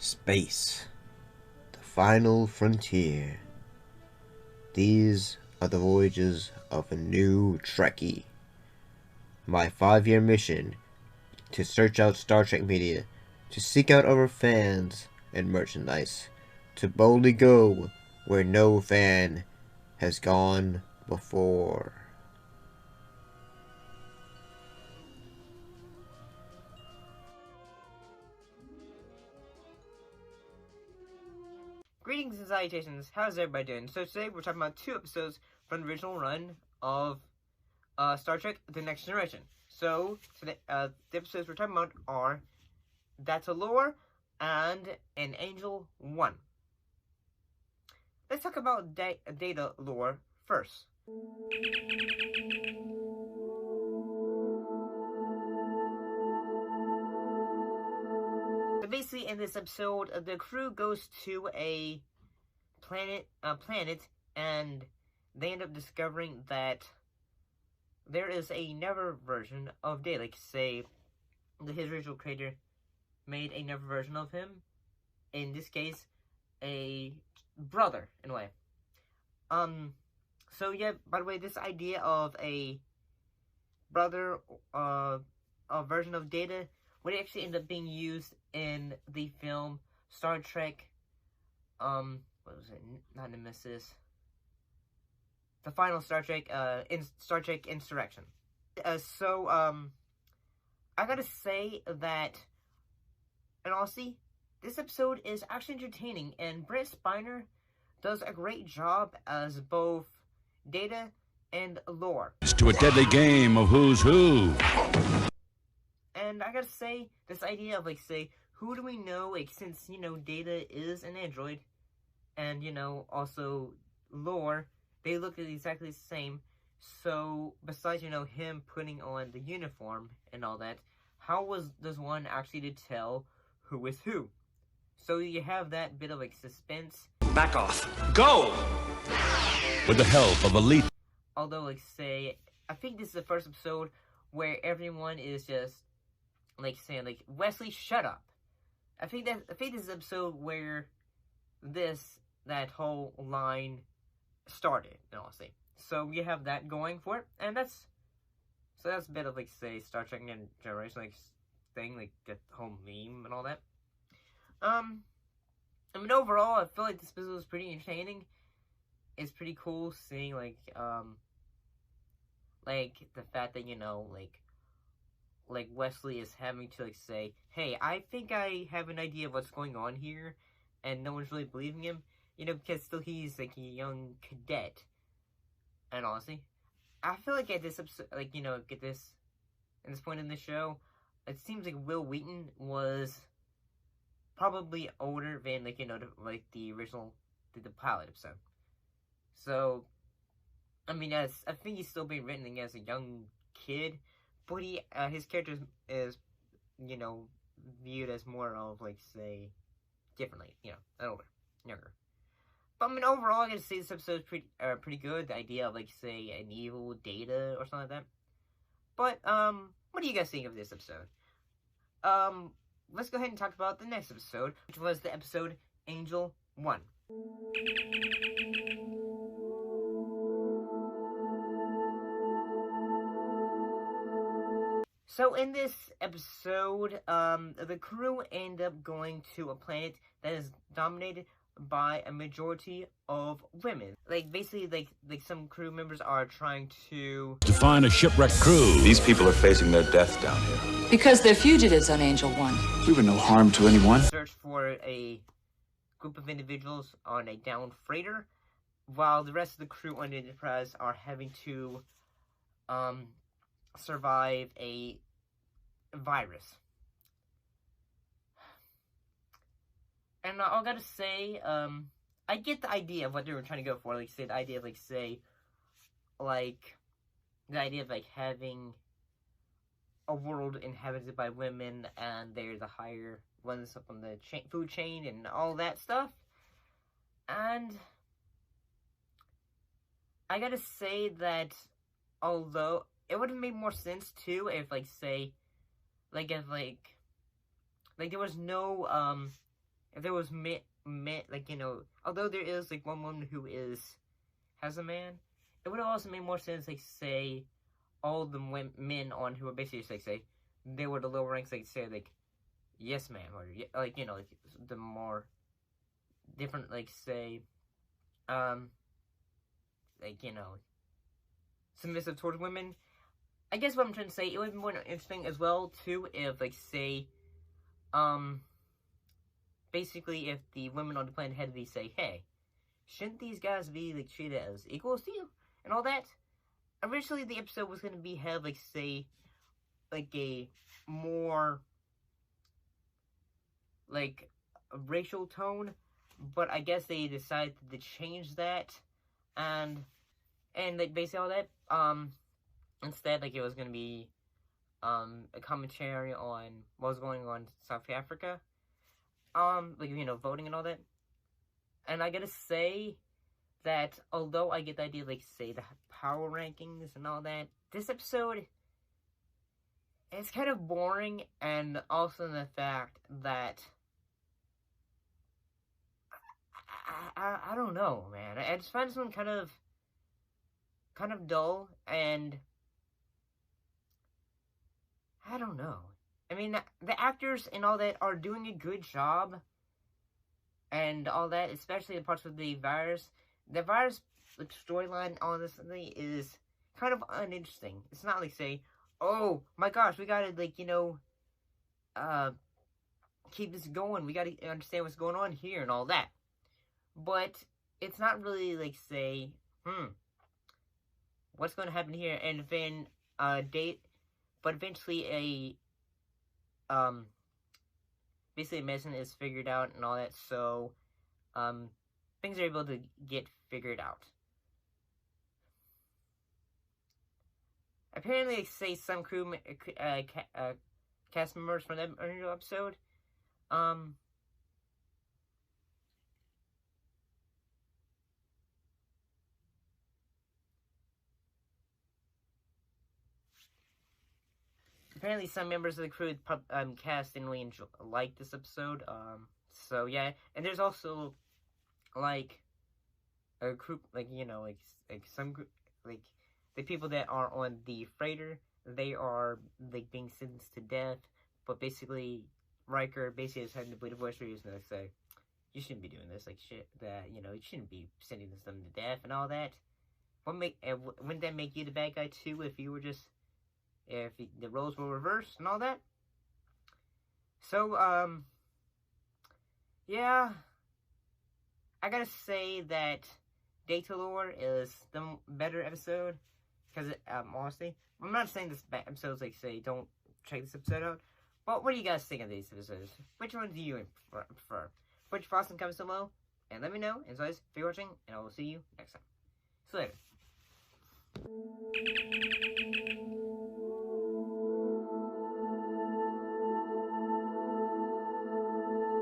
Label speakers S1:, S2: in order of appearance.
S1: Space, the final frontier. These are the voyages of a new Trekkie. My 5-year mission to search out Star Trek media, to seek out our fans and merchandise, to boldly go where no fan has gone before.
S2: Greetings and salutations, how's everybody doing? So today we're talking about 2 episodes from the original run of Star Trek The Next Generation. So, today, the episodes we're talking about are Datalore and An AngelOne. Let's talk about Datalore first. So basically, in this episode, the crew goes to a planet, and they end up discovering that there is another version of Data. Like, say, his original creator made another version of him. In this case, a brother, in a way. So yeah, by the way, this idea of a brother, a version of Data would actually end up being used in the film Star Trek, what was it? Not Nemesis. The final Star Trek, Star Trek Insurrection. I gotta say that, in honesty, this episode is actually entertaining, and Brent Spiner does a great job as both Data and Lore.
S3: It's to a deadly game of who's who.
S2: And I gotta say, this idea of, like, say, who do we know, like, since, Data is an android, and, also Lore, they look exactly the same. So, besides, him putting on the uniform and all that, how does one actually to tell who is who? So you have that bit of, like, suspense.
S3: Back off. Go! With the help of elite.
S2: Although, like, say, I think this is the first episode where everyone is just, like, saying, like, Wesley, shut up. I think this is the episode where that whole line started, honestly. So you have that going for it, and that's a bit of, like, say, Star Trek and Generation, like, thing, like, the whole meme and all that. I mean, overall, I feel like this episode was pretty entertaining. It's pretty cool seeing, like, the fact that, like, Wesley is having to, like, say, hey, I think I have an idea of what's going on here, and no one's really believing him, because still he's, like, a young cadet. And honestly, I feel like at this episode, like, at this point in the show, it seems like Will Wheaton was probably older than, like, the original, the pilot episode. So, I mean, I think he's still being written as a young kid, but his character is, viewed as more of, like, say, differently, older, younger. But, I mean, overall, I gotta say this episode is pretty good. The idea of, like, say, an evil Data or something like that. But, what do you guys think of this episode? Let's go ahead and talk about the next episode, which was the episode AngelOne. So in this episode, the crew end up going to a planet that is dominated by a majority of women. Like, basically, like some crew members are trying to
S3: find a shipwrecked crew.
S4: These people are facing their death down here.
S5: Because they're fugitives on AngelOne.
S4: We were no harm to anyone.
S2: Search for a group of individuals on a downed freighter, while the rest of the crew on the Enterprise are having to survive a virus. And I gotta say, I get the idea of what they were trying to go for. Like, say, the idea of, like, say, like, the idea of, like, having a world inhabited by women, and they're the higher ones up on the food chain and all that stuff. And I gotta say that, although it would have made more sense too if, like, say, like, if, like there was no if there was like, you know, although there is like one woman who has a man, it would have also made more sense, like, say, all the men on who are basically, like, say, they were the lower ranks, like, say, like, yes, ma'am, or, like, you know, like, the more different, like, say, like, you know, submissive towards women. I guess what I'm trying to say, it would be more interesting as well, too, if, like, say, basically, if the women on the planet had to say, hey, shouldn't these guys be, like, treated as equals to you? And all that? Originally, the episode was going to have, like, say, like, a more, like, a racial tone, but I guess they decided to change that, and like, basically all that, instead, like, it was going to be, a commentary on what was going on in South Africa, like, you know, voting and all that. And I gotta say that although I get the idea of, like, say, the power rankings and all that, this episode, it's kind of boring, and also the fact that I don't know, man. I just find this one kind of dull, and I don't know. I mean, the actors and all that are doing a good job, and all that, especially the parts with the virus. The virus, like, storyline, honestly, is kind of uninteresting. It's not like, say, oh my gosh, we gotta, like, you know, keep this going. We gotta understand what's going on here and all that. But it's not really, like, say, what's going to happen here? And then, but eventually basically medicine is figured out and all that, so, things are able to get figured out. Apparently, like, say, some cast members from that episode, apparently some members of the crew cast didn't really like this episode, so yeah, and there's also, like, a group, like, you know, like some group, like, the people that are on the freighter, they are, like, being sentenced to death, but basically, Riker basically is having to bleed a voice reason to say, you shouldn't be doing this, like, shit, that, you know, you shouldn't be sending them to death and all that. Wouldn't that make you the bad guy too, if you were just, if the roles were reversed and all that? So, yeah, I gotta say that Datalore is the better episode, because, honestly, I'm not saying this episode's, like, say, don't check this episode out, but what do you guys think of these episodes? Which one do you prefer? Put your thoughts in the comments below, and let me know. As always, thanks for watching, and I will see you next time. See you later.